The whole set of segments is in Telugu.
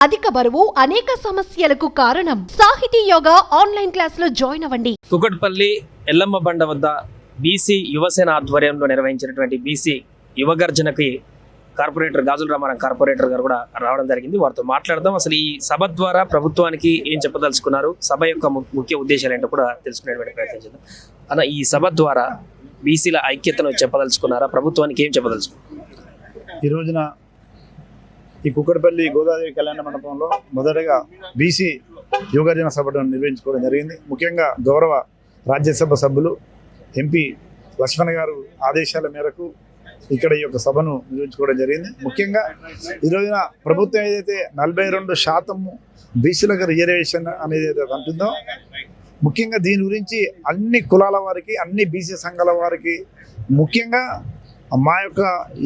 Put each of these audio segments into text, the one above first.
అధిక బరువు అనేక సమస్యలకు కారణం. సాహితీ యోగా ఆన్లైన్ క్లాసులో జాయిన్ అవ్వండి. కుకట్పల్లి ఎల్లమ్మ బండ వద్ద బీసీ యువసేన ఆధ్వర్యంలో నిర్వహించినటువంటి బీసీ యువగర్జనకి కార్పొరేటర్ గాజుల రామారాం కార్పొరేటర్ గారు కూడా రావడం జరిగింది. వారితో మాట్లాడదాం. అసలు ఈ సభ ద్వారా ప్రభుత్వానికి ఏం చెప్పదలుచుకున్నారు, సభ యొక్క ముఖ్య ఉద్దేశాలు ఏంటో కూడా తెలుసుకునేటువంటి ప్రయత్నం చేద్దాం. అన్న, ఈ సభ ద్వారా బీసీల ఐక్యతను చెప్పదలుచుకున్నారా, ప్రభుత్వానికి ఏం చెప్పదలుచుకున్నారు? ఈ రోజున ఈ కుక్కడపల్లి గోదావరి కళ్యాణ మండపంలో మొదటగా బీసీ యువగర్జన సభను నిర్వహించుకోవడం జరిగింది. ముఖ్యంగా గౌరవ రాజ్యసభ సభ్యులు ఎంపీ లక్ష్మణ్ గారు ఆదేశాల మేరకు ఇక్కడ ఈ యొక్క సభను నిర్వహించుకోవడం జరిగింది. ముఖ్యంగా ఈ రోజున ప్రభుత్వం ఏదైతే 42% బీసీలకు రిజర్వేషన్ అనేది ఏదైతే అంటుందో, ముఖ్యంగా దీని గురించి అన్ని కులాల వారికి, అన్ని బీసీ సంఘాల వారికి, ముఖ్యంగా మా యొక్క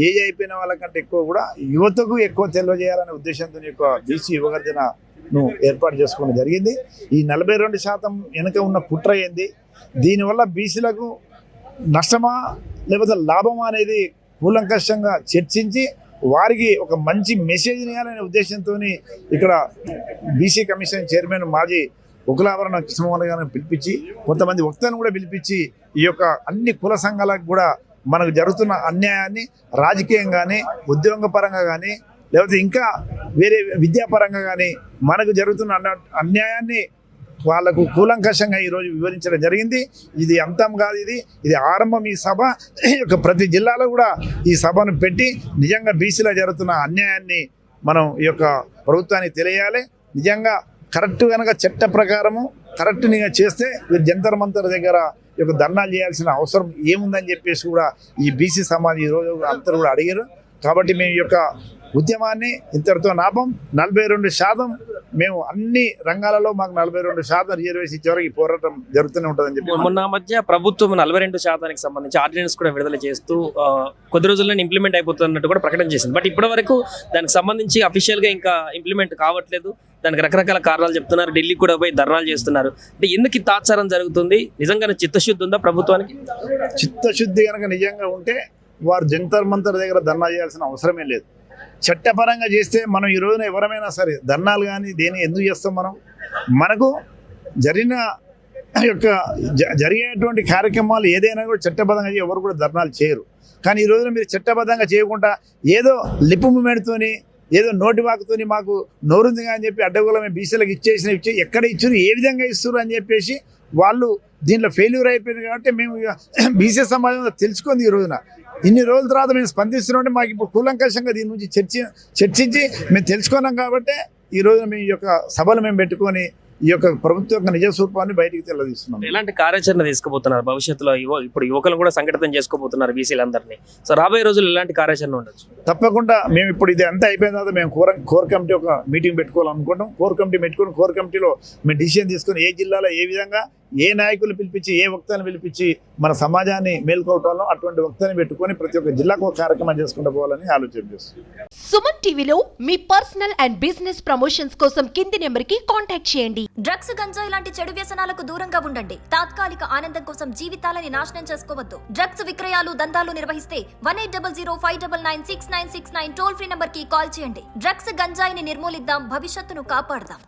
ఏజ్ అయిపోయిన వాళ్ళకంటే ఎక్కువ కూడా యువతకు ఎక్కువ తెలియజేయాలనే ఉద్దేశంతో యొక్క బీసీ యువగర్జనను ఏర్పాటు చేసుకోవడం జరిగింది. ఈ 42% వెనుక ఉన్న కుట్ర ఏంది, దీనివల్ల బీసీలకు నష్టమా లేకపోతే లాభమా అనేది కూలంకషంగా చర్చించి వారికి ఒక మంచి మెసేజ్ ఇవ్వాలనే ఉద్దేశంతో ఇక్కడ బీసీ కమిషన్ చైర్మన్ మాజీ ఉకులాభరణ కృష్ణమోహన్ గారిని పిలిపించి, కొంతమంది వక్తలను కూడా పిలిపించి ఈ యొక్క అన్ని కుల సంఘాలకు కూడా మనకు జరుగుతున్న అన్యాయాన్ని రాజకీయంగానే, ఉద్యోగపరంగా కానీ, లేకపోతే ఇంకా వేరే విద్యాపరంగా కానీ మనకు జరుగుతున్న అన్యాయాన్ని వాళ్లకు కూలంకషంగా ఈరోజు వివరించడం జరిగింది. ఇది అంతం కాదు, ఇది ఆరంభం. ఈ సభ యొక్క ప్రతి జిల్లాలో కూడా ఈ సభను పెట్టి నిజంగా బీసీలో జరుగుతున్న అన్యాయాన్ని మనం ఈ యొక్క ప్రభుత్వానికి తెలియాలి. నిజంగా కరెక్ట్ కనుక చట్ట ప్రకారము కరెక్ట్గా చేస్తే వీరు జంతర్ మంతర్ దగ్గర ఈ యొక్క ధర్నాలు చేయాల్సిన అవసరం ఏముందని చెప్పేసి కూడా ఈ బీసీ సమాజం ఈరోజు అందరూ కూడా అడిగారు. కాబట్టి మేము ఈ యొక్క ఉద్యమాన్ని ఇంతటితో నాపం. 42% మేము అన్ని రంగాలలో మాకు 42% రిజర్వేషన్ ఇచ్చే వరకు ఈ పోరాటం జరుగుతూనే ఉంటుందని చెప్పి మొన్న మధ్య ప్రభుత్వం 42% సంబంధించి ఆర్డినెన్స్ కూడా విడుదల చేస్తూ కొద్ది రోజుల్లో ఇంప్లిమెంట్ అయిపోతున్నట్టు కూడా ప్రకటన చేసింది. బట్ ఇప్పటి వరకు దానికి సంబంధించి అఫీషియల్గా ఇంకా ఇంప్లిమెంట్ కావట్లేదు. దానికి రకరకాల కారణాలు చెప్తున్నారు. ఢిల్లీ కూడా పోయి ధర్నాలు చేస్తున్నారు. అంటే ఎందుకు ఈ తాత్సారం జరుగుతుంది? నిజంగానే చిత్తశుద్ధి ఉందా ప్రభుత్వానికి? చిత్తశుద్ధి కనుక నిజంగా ఉంటే వారు జంతర్ మంతర్ దగ్గర ధర్నా చేయాల్సిన అవసరమే లేదు. చట్టపరంగా చేస్తే మనం ఈ రోజున ఎవరమైనా సరే ధర్నాలు కానీ దేని ఎందుకు చేస్తాం? మనకు జరిగిన యొక్క జరిగేటువంటి కార్యక్రమాలు ఏదైనా కూడా చట్టబద్ధంగా ఎవరు కూడా ధర్నాలు చేయరు. కానీ ఈ రోజున మీరు చట్టబద్ధంగా చేయకుండా ఏదో లిప్ మూమెంట్తోని, ఏదో నోటి వాకుతోని మాకు నోరుందిగా అని చెప్పి అడ్డగోళమే బీసీలకు ఇచ్చి ఎక్కడ ఇచ్చారు, ఏ విధంగా ఇస్తారు అని చెప్పేసి వాళ్ళు దీంట్లో ఫెయిల్యూర్ అయిపోయింది. కాబట్టి మేము బీసీ సమాజంలో తెలుసుకుంది. ఈ రోజున ఇన్ని రోజుల తర్వాత మేము స్పందిస్తున్నామంటే మాకు ఇప్పుడు కూలంకషంగా దీని నుంచి చర్చించి మేము తెలుసుకున్నాం. కాబట్టి ఈ రోజు మేము ఈ యొక్క సభలు మేము పెట్టుకొని ఈ యొక్క ప్రభుత్వ యొక్క నిజ స్వరూపాన్ని బయటికి తెలియజేస్తున్నాం. ఎలాంటి కార్యాచరణ తీసుకుపోతున్నారు భవిష్యత్తులో? ఇప్పుడు యువకులను కూడా సంఘటితం చేసుకోబోతున్నారు బీసీలందరినీ. సో రాబోయే రోజులు ఎలాంటి కార్యాచరణ ఉండొచ్చు? తప్పకుండా మేము ఇప్పుడు ఇది అంతా అయిపోయిన తర్వాత మేము కోర్ కమిటీ ఒక మీటింగ్ పెట్టుకోవాలనుకుంటాం. కోర్ కమిటీ పెట్టుకుని కోర్ కమిటీలో మేము డిసిషన్ తీసుకొని ఏ జిల్లాలో ఏ విధంగా ఏ నాయకులు పిలిపించి, ఏ వక్తలను పిలిపించి మన సమాజాన్ని మేల్కొల్పాలో అటువంటి వక్తని పెట్టుకొని ప్రతి ఒక్క జిల్లాకు ఒక కార్యక్రమం చేసుకుంటూ పోవాలని ఆలోచన చేస్తున్నాం. సుమన్ టీవీలో మీ పర్సనల్ అండ్ బిజినెస్ ప్రమోషన్స్ కోసం కింది నెంబర్కి కాంటాక్ట్ చేయండి. డ్రగ్స్, గంజాయి లాంటి చెడు వ్యసనాలకు దూరంగా ఉండండి. తాత్కాలిక ఆనందం కోసం జీవితాలని నాశనం చేసుకోవద్దు. డ్రగ్స్ విక్రయాలు, దందాలు నిర్వహిస్తే 1800599696 టోల్ ఫ్రీ నంబర్ కి కాల్ చేయండి. డ్రగ్స్, గంజాయిని నిర్మూలిద్దాం, భవిష్యత్తును కాపాడదాం.